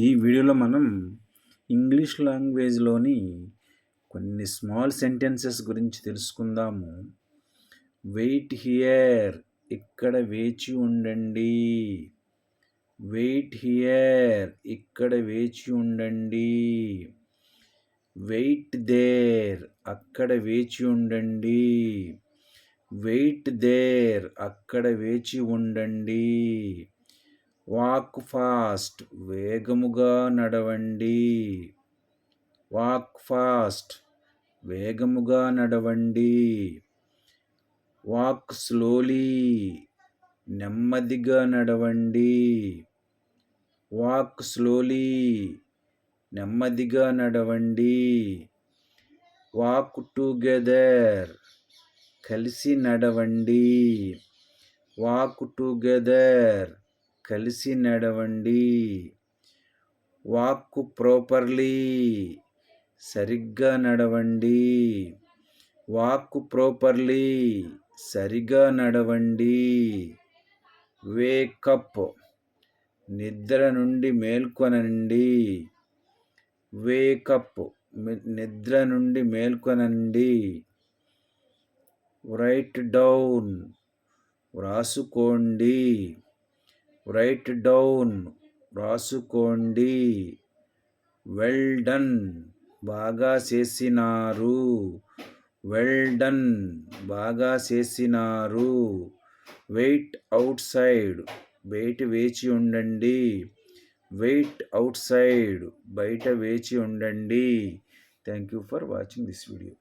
ఈ వీడియోలో మనం ఇంగ్లీష్ లాంగ్వేజ్లోని కొన్ని స్మాల్ సెంటెన్సెస్ గురించి తెలుసుకుందాము. వెయిట్ హియర్, ఇక్కడ వేచి ఉండండి. వెయిట్ హియర్, ఇక్కడ వేచి ఉండండి. వెయిట్ దేర్, అక్కడ వేచి ఉండండి. వెయిట్ దేర్, అక్కడ వేచి ఉండండి. వాక్ ఫాస్ట్, వేగముగా నడవండి. వాక్ ఫాస్ట్, వేగముగా నడవండి. వాక్ స్లోలీ, నెమ్మదిగా నడవండి. వాక్ స్లోలీ, నెమ్మదిగా నడవండి. వాక్ టుగెదర్, కలిసి నడవండి. వాక్ టుగెదర్, కలిసి నడవండి. వాక్ ప్రాపర్లీ, సరిగ్గా నడవండి. వాక్ ప్రాపర్లీ, సరిగా నడవండి. వేకప్, నిద్ర నుండి మేల్కొనండి. వేకప్, నిద్ర నుండి మేల్కొనండి. రైట్ డౌన్, వ్రాసుకోండి. రైట్ డౌన్, వ్రాసుకోండి. వెల్ డన్, బాగా చేసినారు. వెల్ డన్, బాగా చేసినారు. వెయిట్ అవుట్ సైడ్, బయట వేచి ఉండండి. వెయిట్ అవుట్ సైడ్, బయట వేచి ఉండండి. Thank you for watching this video.